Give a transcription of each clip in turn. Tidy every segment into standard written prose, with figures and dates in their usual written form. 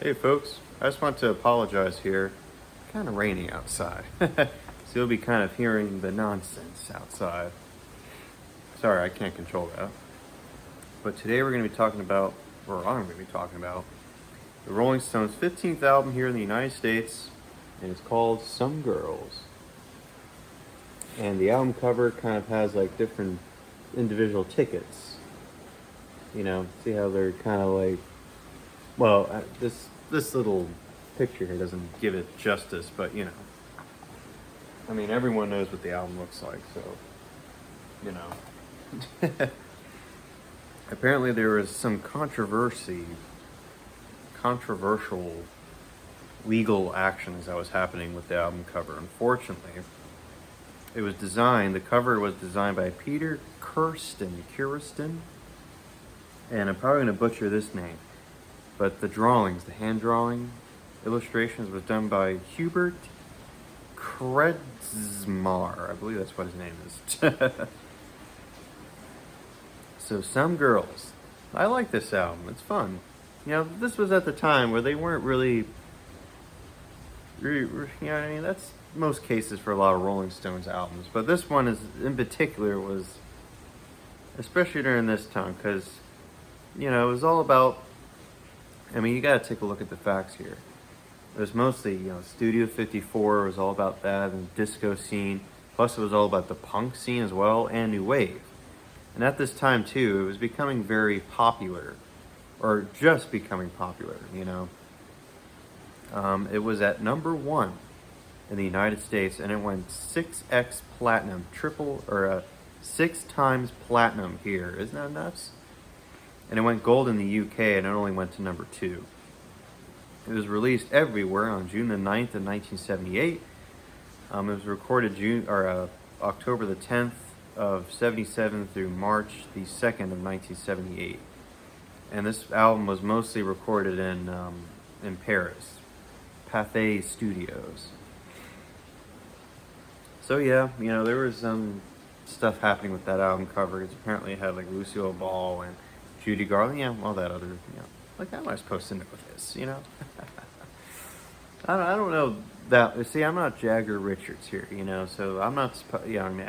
Hey folks, I just want to apologize here. Kind of rainy outside. So you'll be kind of hearing the nonsense outside. Sorry, I can't control that. But today we're going to be talking about, or I'm going to be talking about, the Rolling Stones' 15th album here in the United States, and it's called Some Girls. And the album cover kind of has like different individual tickets. You know, see how they're kind of like, well, this little picture here doesn't give it justice, but you know, I mean, everyone knows what the album looks like, so you know. Apparently, there was some controversial legal actions that was happening with the album cover. Unfortunately, the cover was designed by Peter Kirsten, and I'm probably going to butcher this name, but the hand drawing illustrations was done by Hubert Kredzmar. I believe that's what his name is. So Some Girls. I like this album. It's fun. You know, this was at the time where they weren't really, you know what I mean? That's most cases for a lot of Rolling Stones albums. But this one in particular was, especially during this time, because, you know, it was all about, I mean, you got to take a look at the facts here. It was mostly, you know, Studio 54 was all about that, and the disco scene. Plus, it was all about the punk scene as well, and new wave. And at this time, too, it was becoming very popular, or just becoming popular, you know. It was at number 1 in the United States, and it went 6x platinum, 6 times platinum here. Isn't that nuts? And it went gold in the UK, and it only went to number 2. It was released everywhere on June the 9th of 1978. It was recorded October the 10th of 77 through March the 2nd of 1978. And this album was mostly recorded in Paris, Pathé Studios. So yeah, you know, there was some stuff happening with that album cover. It apparently had like Lucille Ball and Judy Garland, yeah, all that other, you know, like how am I supposed to know this, you know? I don't know that. See, I'm not Jagger Richards here, you know, so I'm not, yeah, I mean,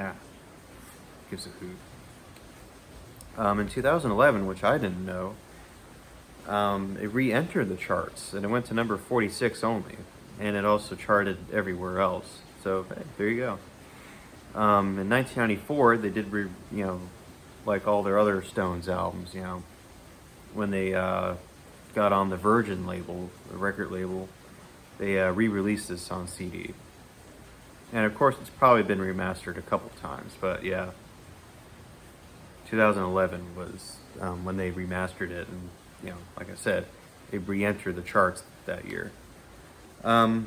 gives a hoot. In 2011, which I didn't know, it re-entered the charts, and it went to number 46 only, and it also charted everywhere else. So, hey, there you go. In 1994, they did, you know, like all their other Stones albums, you know, when they got on the Virgin label, the record label, they re-released this on CD. And of course, it's probably been remastered a couple times, but yeah. 2011 was when they remastered it, and you know, like I said, it re-entered the charts that year. So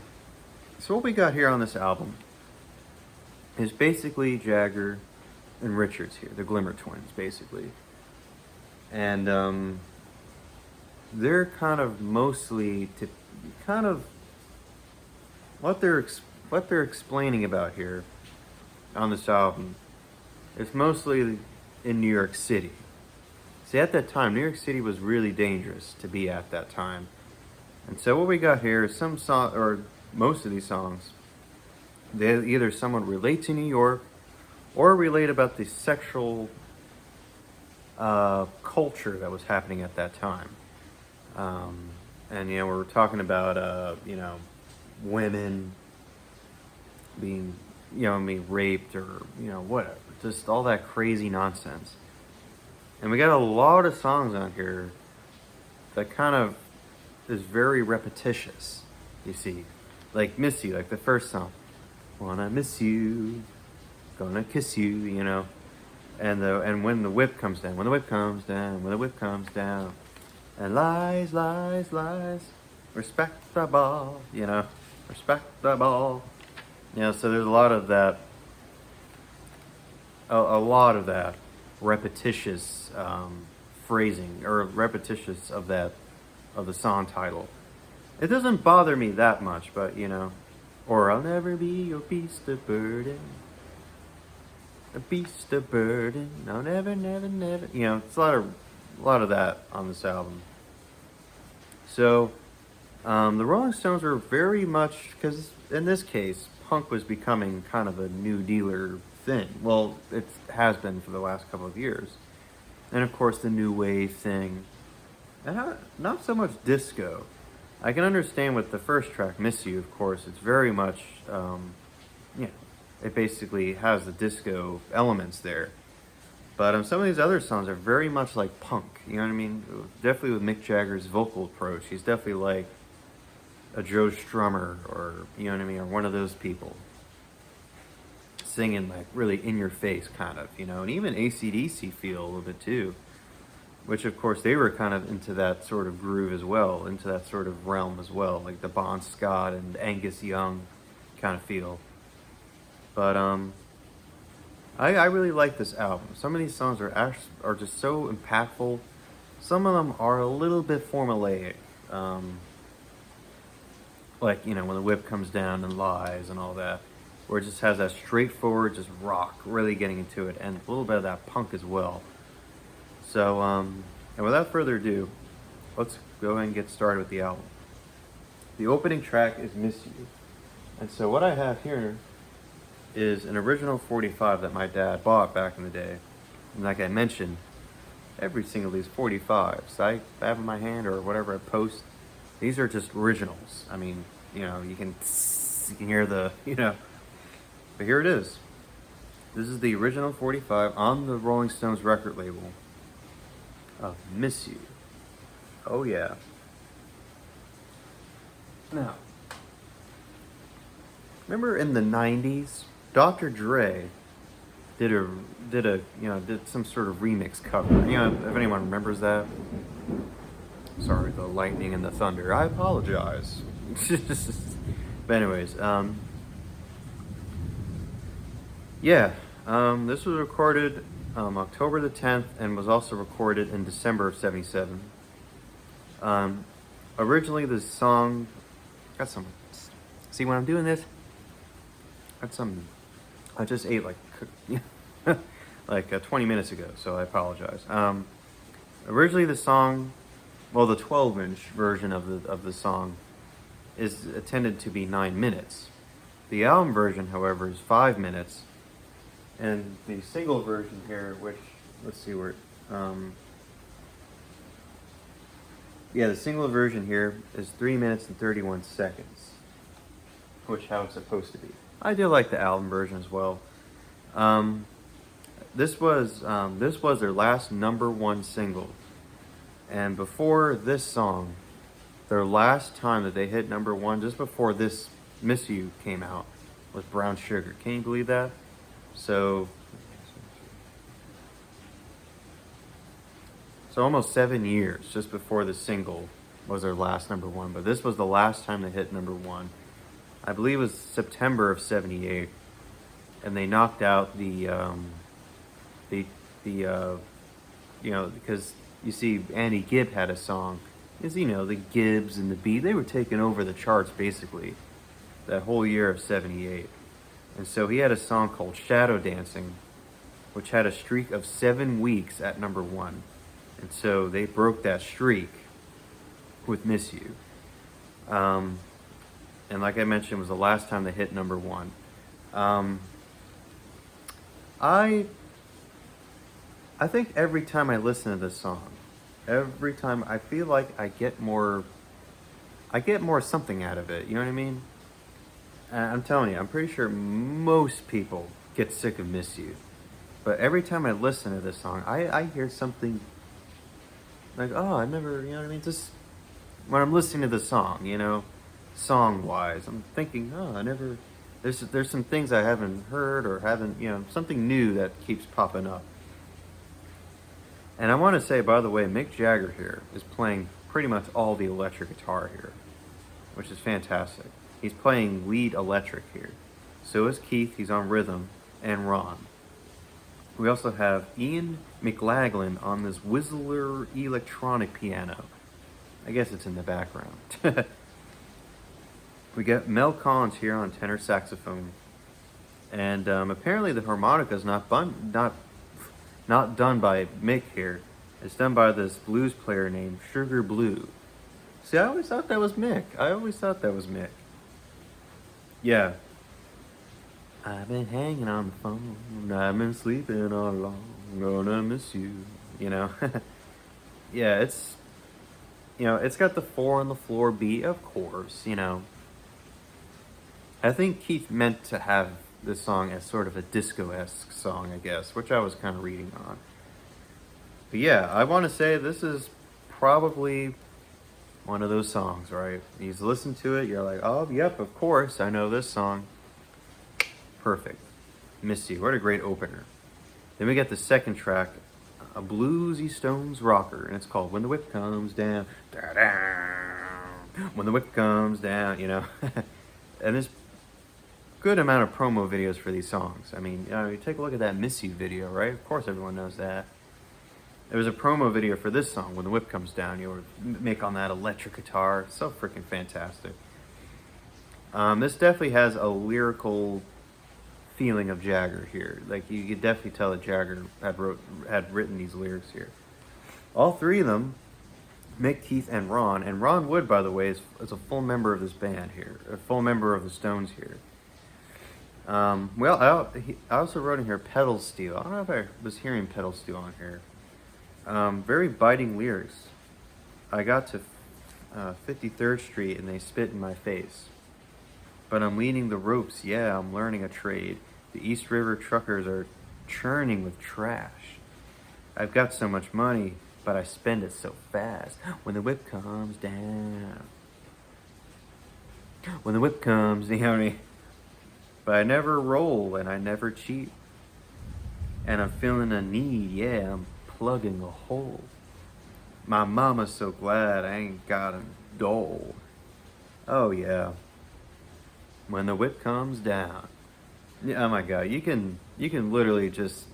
what we got here on this album is basically Jagger and Richards here, the Glimmer Twins, basically, and they're kind of mostly what they're explaining about here on this album is mostly in New York City. See, at that time, New York City was really dangerous to be at that time. And so what we got here is some song, or most of these songs, they either somewhat relate to New York or relate about the sexual culture that was happening at that time. And, you know, we're talking about, you know, women being, you know, raped, or, you know, whatever. Just all that crazy nonsense. And we got a lot of songs on here that kind of is very repetitious, you see. Like Missy, like the first song. Wanna miss you, gonna kiss you, you know. And when the whip comes down, when the whip comes down, when the whip comes down. And lies, lies, lies, respectable, you know, respectable. You know, so there's a lot of that. A lot of that repetitious phrasing, or repetitious of the song title. It doesn't bother me that much, but you know, or I'll never be your beast of burden, a beast of burden. No, never, never, never. You know, it's a lot of that on this album. So The Rolling Stones were very much, because in this case, punk was becoming kind of a new dealer thing. Well, it has been for the last couple of years. And of course, the new wave thing. And not so much disco. I can understand with the first track, Miss You, of course, it's very much, yeah, it basically has the disco elements there. But some of these other songs are very much like punk, you know what I mean? Definitely with Mick Jagger's vocal approach, he's definitely like a Joe Strummer, or, you know what I mean, or one of those people. Singing like really in your face, kind of, you know, and even AC/DC feel a little bit too. Which, of course, they were kind of into that sort of groove as well, into that sort of realm as well, like the Bon Scott and Angus Young kind of feel. But I really like this album. Some of these songs are just so impactful. Some of them are a little bit formulaic, like, you know, when the whip comes down and lies and all that, where it just has that straightforward, just rock, really getting into it, and a little bit of that punk as well. So, and without further ado, let's go ahead and get started with the album. The opening track is Miss You. And so what I have here is an original 45 that my dad bought back in the day. And like I mentioned, every single of these 45s I have in my hand or whatever I post, these are just originals. I mean, you know, you can hear the, you know, but here it is. This is the original 45 on the Rolling Stones record label of Miss You. Oh yeah. Now, remember in the 90s, Dr. Dre did some sort of remix cover. You know, if anyone remembers that. Sorry, the lightning and the thunder. I apologize. But anyways, yeah, this was recorded October the 10th and was also recorded in December of 77. Originally the song, got some, see when I'm doing this, I just ate like 20 minutes ago, so I apologize. Originally the song, well, the 12-inch version of the song is intended to be 9 minutes. The album version, however, is 5 minutes. And the single version here, which, let's see where, yeah, the single version here is 3 minutes and 31 seconds, which how it's supposed to be. I do like the album version as well. This was their last #1 single, and before this song, their last time that they hit #1, just before this "Miss You" came out, was "Brown Sugar." Can you believe that? So almost 7 years just before the single was their last #1, but this was the last time they hit #1. I believe it was September of 78, and they knocked out the you know, because you see Andy Gibb had a song, is, you know, the Gibbs and the Beat, they were taking over the charts basically that whole year of 78. And so he had a song called Shadow Dancing, which had a streak of 7 weeks at #1. And so they broke that streak with Miss You. And like I mentioned, it was the last time they hit #1. I think every time I listen to this song, every time I feel like I get more something out of it. You know what I mean? I'm telling you, I'm pretty sure most people get sick of Miss You. But every time I listen to this song, I hear something like, oh, I never, you know what I mean? Just when I'm listening to the song, you know, song-wise, I'm thinking, oh, there's some things I haven't heard or haven't, you know, something new that keeps popping up. And I want to say, by the way, Mick Jagger here is playing pretty much all the electric guitar here, which is fantastic. He's playing lead electric here. So is Keith, he's on rhythm, and Ron. We also have Ian McLaglen on this Whistler electronic piano. I guess it's in the background. We got Mel Collins here on tenor saxophone. And apparently the harmonica is not done by Mick here. It's done by this blues player named Sugar Blue. See, I always thought that was Mick. Yeah. I've been hanging on the phone. I've been sleeping all along. Gonna miss you. You know? Yeah, it's got the 4 on the floor beat, of course, you know. I think Keith meant to have this song as sort of a disco-esque song, I guess, which I was kind of reading on. But yeah, I want to say this is probably one of those songs, right? You listen to it, you're like, oh, yep, of course, I know this song. Perfect. Miss You, what a great opener. Then we get the second track, a bluesy Stones rocker, and it's called When the Whip Comes Down. Da-da, when the whip comes down, you know. And there's good amount of promo videos for these songs. I mean, you take a look at that Miss You video, right? Of course everyone knows that. There was a promo video for this song, When the Whip Comes Down. You would make on that electric guitar. So freaking fantastic. This definitely has a lyrical feeling of Jagger here. Like, you could definitely tell that Jagger had written these lyrics here. All three of them, Mick, Keith, and Ron Wood, by the way, is a full member of this band here, a full member of the Stones here. Well, I also wrote in here pedal steel. I don't know if I was hearing pedal steel on here. Very biting lyrics. I got to 53rd Street and they spit in my face. But I'm leaning the ropes, yeah, I'm learning a trade. The East River truckers are churning with trash. I've got so much money, but I spend it so fast. When the whip comes down. When the whip comes, you know what I mean? But I never roll and I never cheat. And I'm feeling a need, yeah, I'm plugging a hole. My mama's so glad I ain't got a dole. Oh yeah. When the whip comes down. Yeah, oh my god, you can literally just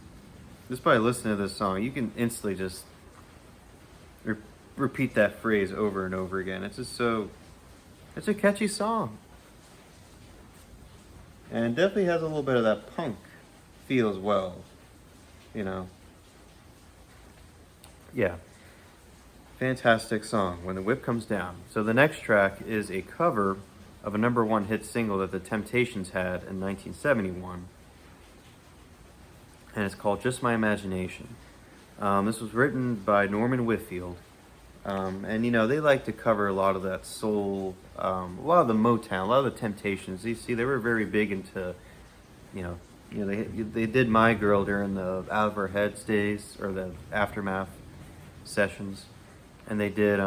by listening to this song, you can instantly just repeat that phrase over and over again. It's just it's a catchy song. And it definitely has a little bit of that punk feel as well, you know. Yeah. Fantastic song, When the Whip Comes Down. So the next track is a cover of a #1 hit single that the Temptations had in 1971. And it's called Just My Imagination. This was written by Norman Whitfield. And, you know, they like to cover a lot of that soul, a lot of the Motown, a lot of the Temptations. You see, they were very big into, they did My Girl during the Out of Our Heads days, or the Aftermath sessions. And they did,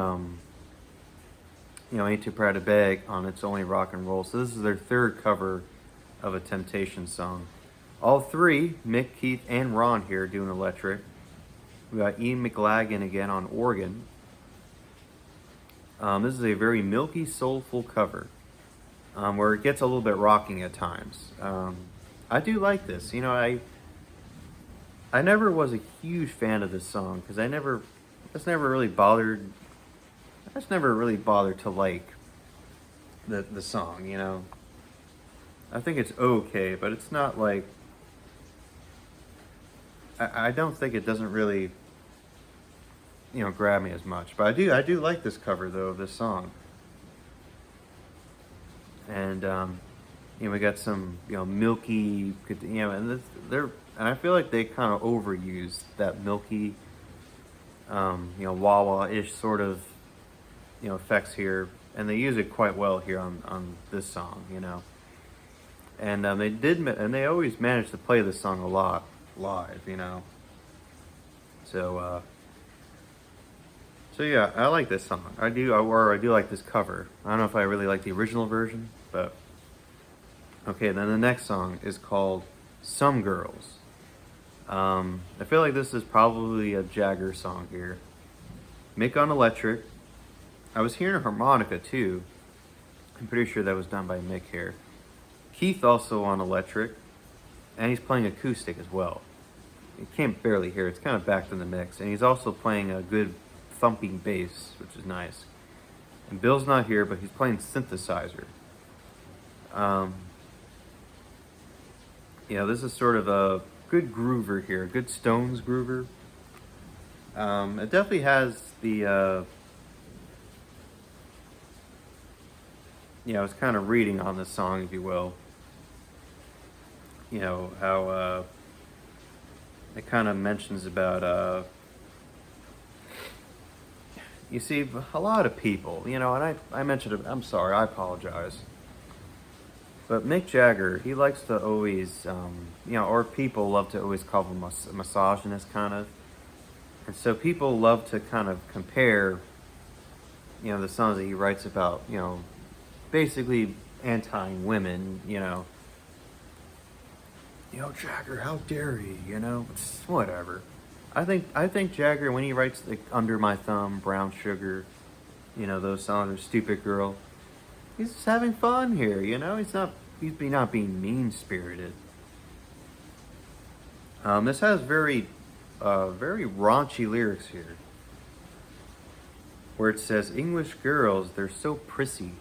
Ain't Too Proud to Beg on It's Only Rock and Roll. So this is their third cover of a Temptations song. All three, Mick, Keith, and Ron here doing electric. We got Ian McLagan again on organ. This is a very milky, soulful cover, where it gets a little bit rocking at times. I do like this. You know, I never was a huge fan of this song because I just never really bothered to like the song, you know. I think it's okay, but it's not like, I don't think it doesn't really, grab me as much. But I do like this cover though of this song. And we got some milky, and I feel like they kind of overused that milky, wah-wah-ish sort of effects here, and they use it quite well here on this song, and they always manage to play this song a lot live, so yeah, I like this song. I do like this cover. I don't know if I really like the original version, but okay. Then the next song is called Some Girls. I feel like this is probably a Jagger song here. Mick on electric. I was hearing a harmonica too. I'm pretty sure that was done by Mick here. Keith also on electric, and he's playing acoustic as well. You can't barely hear it. It's kind of backed in the mix. And he's also playing a good thumping bass, which is nice. And Bill's not here, but he's playing synthesizer. This is sort of a good groover here, a good Stones groover. It definitely has the I was kind of reading on this song, if you will. How it kind of mentions about you see a lot of people, and I mentioned it. I'm sorry, I apologize. But Mick Jagger, he likes to always, or people love to always call him a misogynist kind of. And so people love to kind of compare, the songs that he writes about, basically anti-women, Jagger, how dare he, it's whatever. I think Jagger, when he writes like Under My Thumb, Brown Sugar, those songs, or Stupid Girl, he's just having fun here, he's not being mean-spirited. This has very raunchy lyrics here, where it says, English girls, they're so prissy.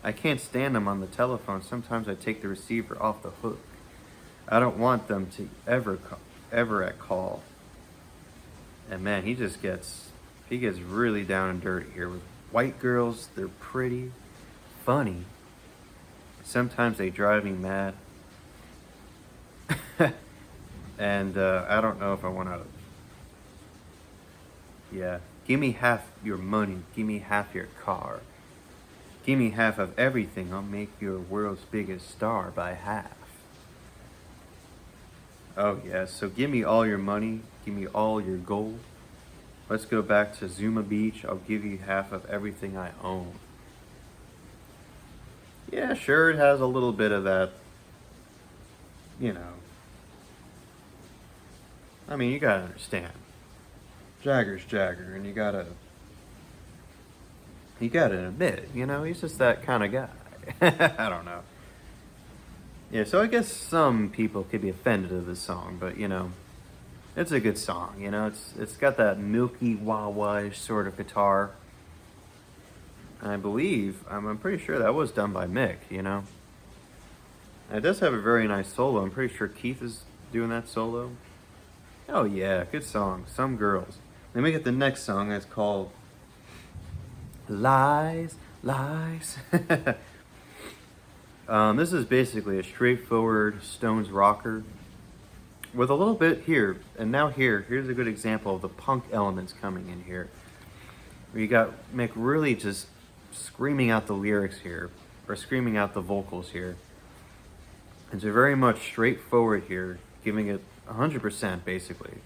I can't stand them on the telephone. Sometimes I take the receiver off the hook. I don't want them to ever at call. And man, he gets really down and dirty here with white girls. They're pretty, funny. Sometimes they drive me mad. And I don't know if I want to. Yeah, give me half your money. Give me half your car. Give me half of everything. I'll make you a world's biggest star by half. Oh yeah, so give me all your money. Give me all your gold. Let's go back to Zuma Beach. I'll give you half of everything I own. Yeah, sure, it has a little bit of that, I mean, you gotta understand. Jagger's Jagger, and you gotta admit, he's just that kind of guy. I don't know. Yeah, so I guess some people could be offended of this song, but it's a good song. It's got that milky wah-wah sort of guitar. And I believe, I'm pretty sure that was done by Mick. And it does have a very nice solo. I'm pretty sure Keith is doing that solo. Oh yeah, good song. Some Girls. Then we get the next song that's called Lies, Lies. This is basically a straightforward Stones rocker with a little bit here. And now here's a good example of the punk elements coming in here. Where you got Mick really just screaming out the lyrics here, or screaming out the vocals here. It's very much straightforward here, giving it 100% basically.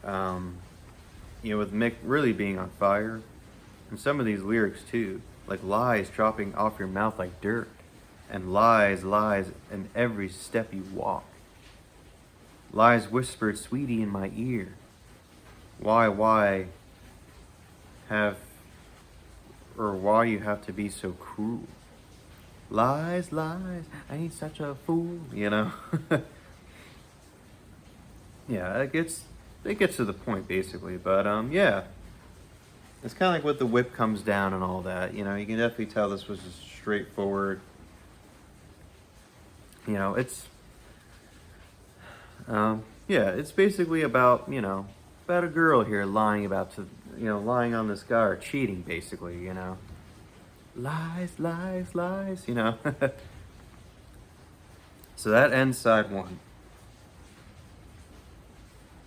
With Mick really being on fire. And some of these lyrics too, like lies dropping off your mouth like dirt. And lies, lies in every step you walk. Lies whispered, sweetie, in my ear. Why you have to be so cruel? Lies, lies, I ain't such a fool, Yeah, it gets to the point basically, but yeah. It's kind of like with the whip comes down and all that, you can definitely tell this was just straightforward. It's it's basically about, about a girl here lying lying on this guy, or cheating basically, Lies, lies, lies, So that ends side one.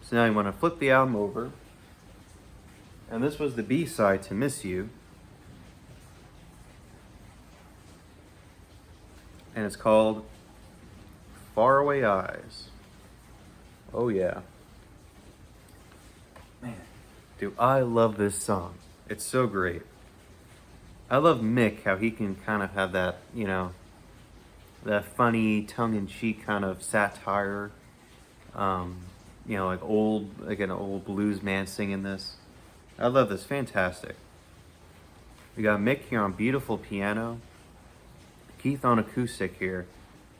So now you want to flip the album over. And this was the B-side to Miss You. And it's called Faraway Eyes. Oh yeah. Man, dude, I love this song. It's so great. I love Mick, how he can kind of have that, that funny tongue-in-cheek kind of satire. Like an old blues man singing this. I love this. Fantastic. We got Mick here on beautiful piano. Keith on acoustic here.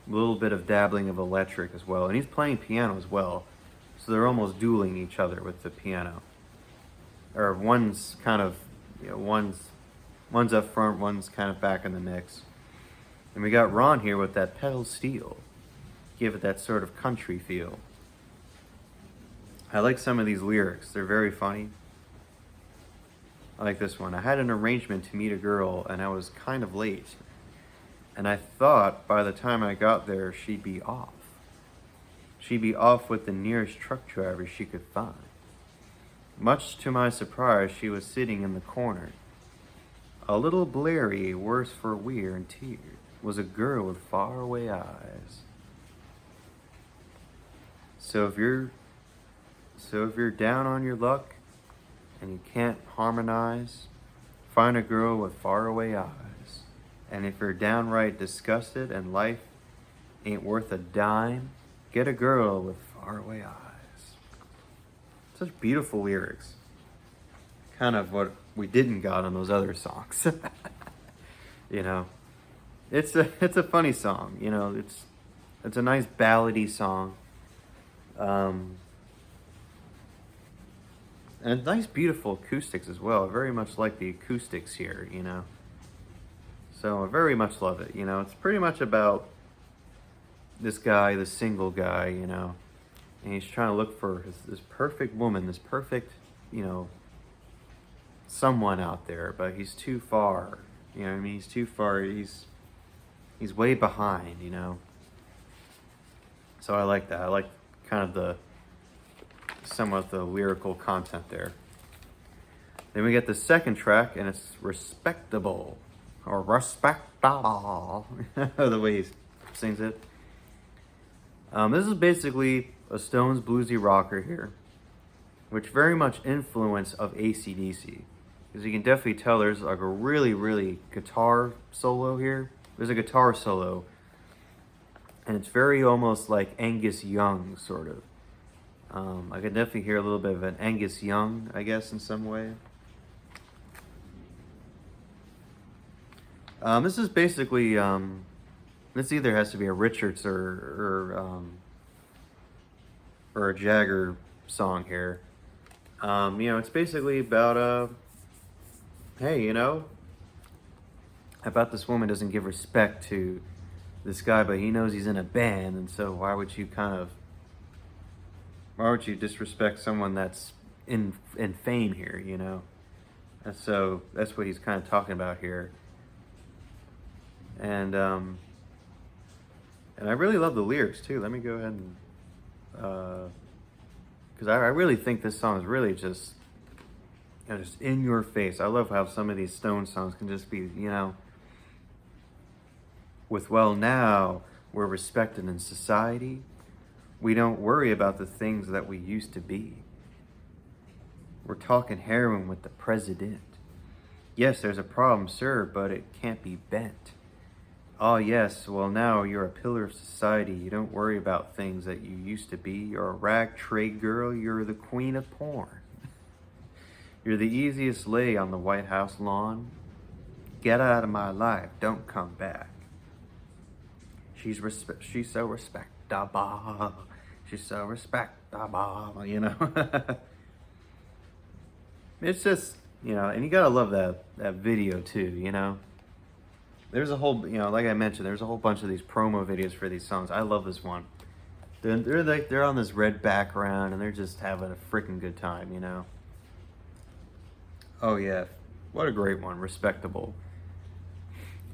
A little bit of dabbling of electric as well. And he's playing piano as well. So they're almost dueling each other with the piano. Or one's kind of, one's up front, one's kind of back in the mix. And we got Ron here with that pedal steel. Give it that sort of country feel. I like some of these lyrics. They're very funny. I like this one. I had an arrangement to meet a girl, and I was kind of late. And I thought by the time I got there, she'd be off. She'd be off with the nearest truck driver she could find. Much to my surprise, she was sitting in the corner. A little blurry, worse for wear and tear, was a girl with faraway eyes. So if you're down on your luck and you can't harmonize, find a girl with faraway eyes. And if you're downright disgusted and life ain't worth a dime, get a girl with faraway eyes. Such beautiful lyrics. Kind of what we didn't got on those other songs. You know, it's a funny song. You know, it's a nice ballady song. And nice, beautiful acoustics as well. I very much like the acoustics here, you know. So I very much love it, you know. It's pretty much about this guy, this single guy, you know. And he's trying to look for this perfect woman, this perfect, you know, someone out there. But he's too far, you know what I mean? He's too far. He's way behind, you know. So I like that. I like kind of somewhat the lyrical content there. Then we get the second track, and it's Respectable. Or Respectable. The way he sings it. This is basically a Stones bluesy rocker here, which very much influence of AC/DC. Because you can definitely tell there's like a really, really guitar solo here. There's a guitar solo, and it's very almost like Angus Young, sort of. I could definitely hear a little bit of an Angus Young, I guess, in some way. This is basically, this either has to be a Richards or a Jagger song here. You know, it's basically about, hey, you know, about this woman doesn't give respect to this guy, but he knows he's in a band, and so why would you disrespect someone that's in fame here, you know? And so that's what he's kind of talking about here. And I really love the lyrics too. Let me go ahead and, because I really think this song is really just, you know, just in your face. I love how some of these Stone songs can just be, you know, with well now we're respected in society. We don't worry about the things that we used to be. We're talking heroin with the president. Yes, there's a problem, sir, but it can't be bent. Oh yes, well now you're a pillar of society. You don't worry about things that you used to be. You're a rag trade girl. You're the queen of porn. You're the easiest lay on the White House lawn. Get out of my life. Don't come back. She's so respectable. She's so respectable, you know. It's just, you know, and you gotta love that video too, you know. There's a whole, you know, like I mentioned, there's a whole bunch of these promo videos for these songs. I love this one. They're on this red background and they're just having a freaking good time, you know. Oh yeah, what a great one, Respectable.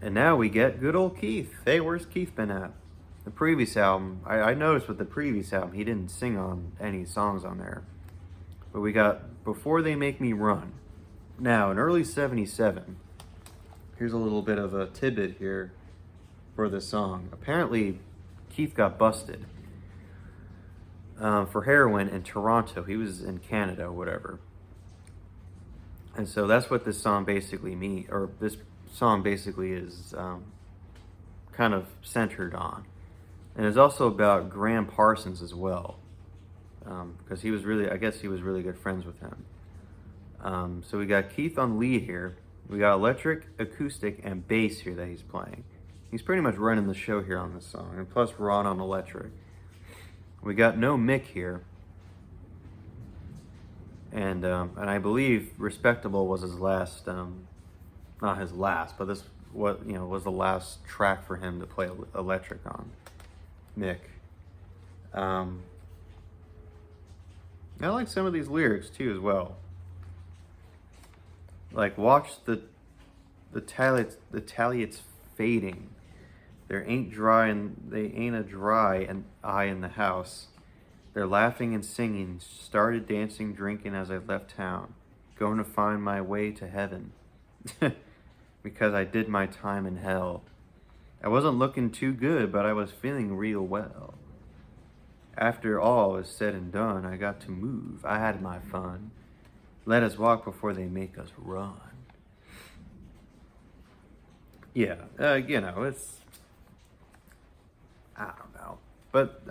And now we get good old Keith. Hey, where's Keith been at? The previous album, I noticed with the previous album, he didn't sing on any songs on there. But we got Before They Make Me Run. Now, in early 77, here's a little bit of a tidbit here for this song. Apparently, Keith got busted for heroin in Toronto. He was in Canada, whatever. And so that's what this song basically means, or this song basically is kind of centered on. And it's also about Graham Parsons as well, because he was really, I guess he was really good friends with him. So we got Keith on lead here. We got electric, acoustic, and bass here that he's playing. He's pretty much running the show here on this song, and plus Ron on electric. We got no Mick here, and I believe Respectable was his last, not his last, but this was the last track for him to play electric on. Mick. I like some of these lyrics too as well. Like, watch the tally it's fading. There ain't dry and they ain't a dry and eye in the house. They're laughing and singing, started dancing, drinking as I left town, going to find my way to heaven. Because I did my time in hell. I wasn't looking too good, but I was feeling real well. After all is said and done, I got to move. I had my fun. Let us walk before they make us run. Yeah, it's, I don't know. But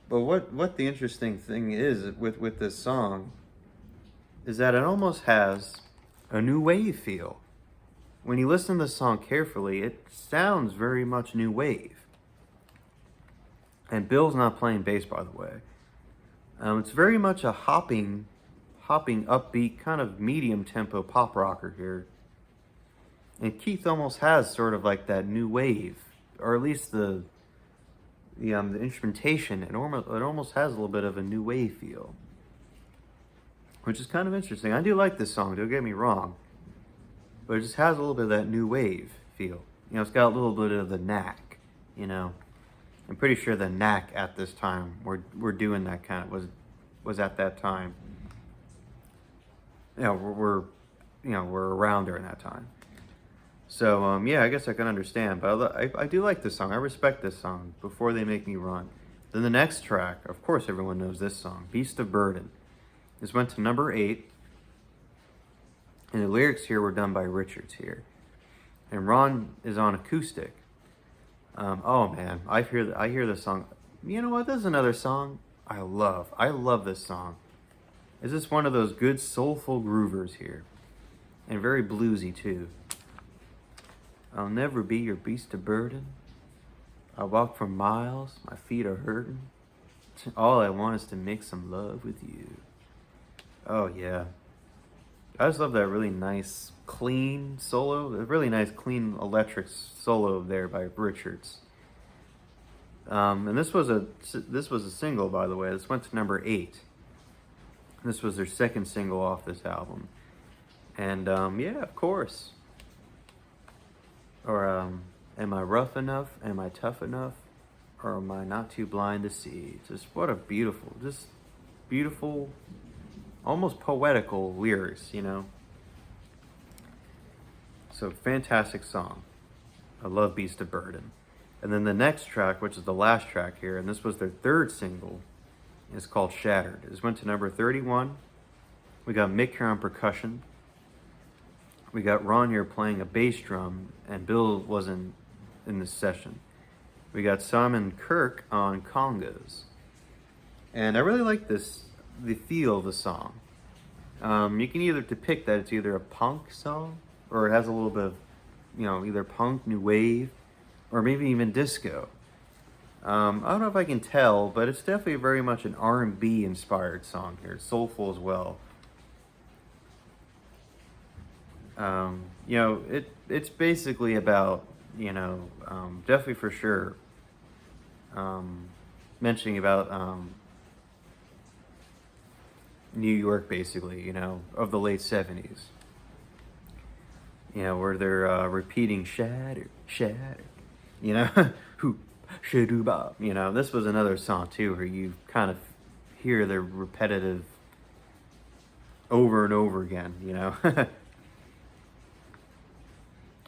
what the interesting thing is with this song is that it almost has a new wave feel. When you listen to the song carefully, it sounds very much new wave. And Bill's not playing bass, by the way. It's very much a hopping, upbeat, kind of medium tempo pop rocker here. And Keith almost has sort of like that new wave, or at least the instrumentation. It almost has a little bit of a new wave feel, which is kind of interesting. I do like this song. Don't get me wrong, but it just has a little bit of that new wave feel. It's got a little bit of the knack. I'm pretty sure the knack at this time we're doing that kind of was at that time. We're around during that time. So I guess I can understand, but I do like this song. I respect this song. Before They Make Me Run. Then the next track, of course, everyone knows this song, Beast of Burden. This went to number 8, and the lyrics here were done by Richards here, and Ron is on acoustic. Oh man, I hear this song. You know what? This is another song I love. I love this song. It's just one of those good soulful groovers here, and very bluesy too. I'll never be your beast of burden. I walk for miles, my feet are hurting. All I want is to make some love with you. Oh yeah. I just love that really nice, clean solo. A really nice, clean electric solo there by Richards. And this was a single, by the way. This went to number 8. This was their second single off this album. And of course. Or am I rough enough? Am I tough enough? Or am I not too blind to see? Just what a beautiful, almost poetical lyrics, So fantastic song. I love Beast of Burden. And then the next track, which is the last track here, and this was their third single, is called Shattered. This went to number 31. We got Mick here on percussion. We got Ron here playing a bass drum, and Bill wasn't in this session. We got Simon Kirk on congas. And I really like the feel of the song. You can either depict that it's either a punk song, or it has a little bit of, either punk, new wave, or maybe even disco. I don't know if I can tell, but it's definitely very much an R&B inspired song here. It's soulful as well. It's basically about, definitely for sure, mentioning about New York, basically, of the late 70s. Where they're repeating shattered, hoop, shadoo-bop. This was another song too where you kind of hear the repetitive over and over again,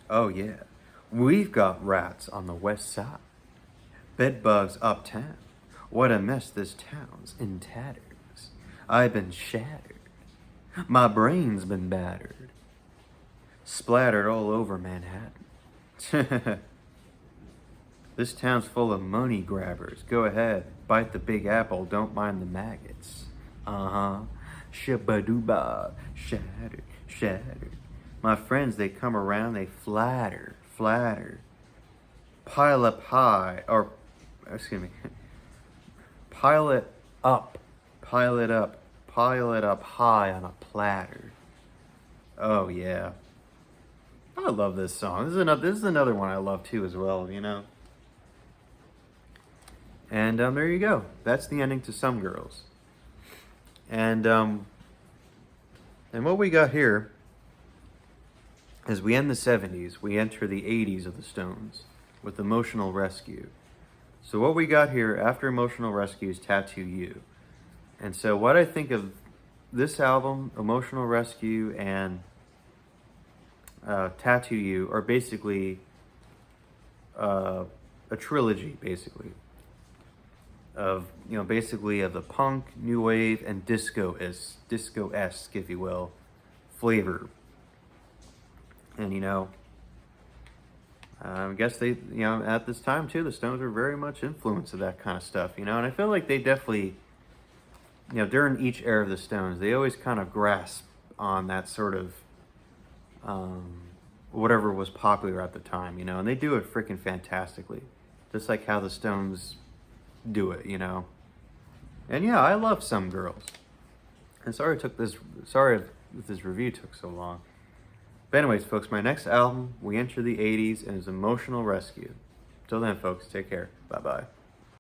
Oh yeah, we've got rats on the west side, bedbugs uptown. What a mess this town's in tatters. I've been shattered, my brain's been battered, splattered all over Manhattan. This town's full of money grabbers. Go ahead, bite the big apple, don't mind the maggots. Shabba-doo-ba, shattered, shattered. My friends, they come around, they flatter. Pile up high, or, excuse me, pile it up high on a platter. Oh yeah. I love this song. This is another one I love too as well, And there you go. That's the ending to Some Girls. And And what we got here, as we end the 70s, we enter the 80s of the Stones with Emotional Rescue. So what we got here after Emotional Rescue is Tattoo You. And so what I think of this album, Emotional Rescue and Tattoo You, are basically a trilogy, basically. Of, basically of the punk, new wave, and disco-esque, if you will, flavor. And, I guess they, at this time too, the Stones were very much influenced of that kind of stuff, and I feel like they definitely, during each era of the Stones, they always kind of grasp on that sort of, whatever was popular at the time, and they do it freaking fantastically, just like how the Stones do it, And yeah, I love Some Girls. And sorry if this review took so long. But anyways, folks, my next album, we enter the 80s, and is Emotional Rescue. Till then, folks, take care. Bye-bye.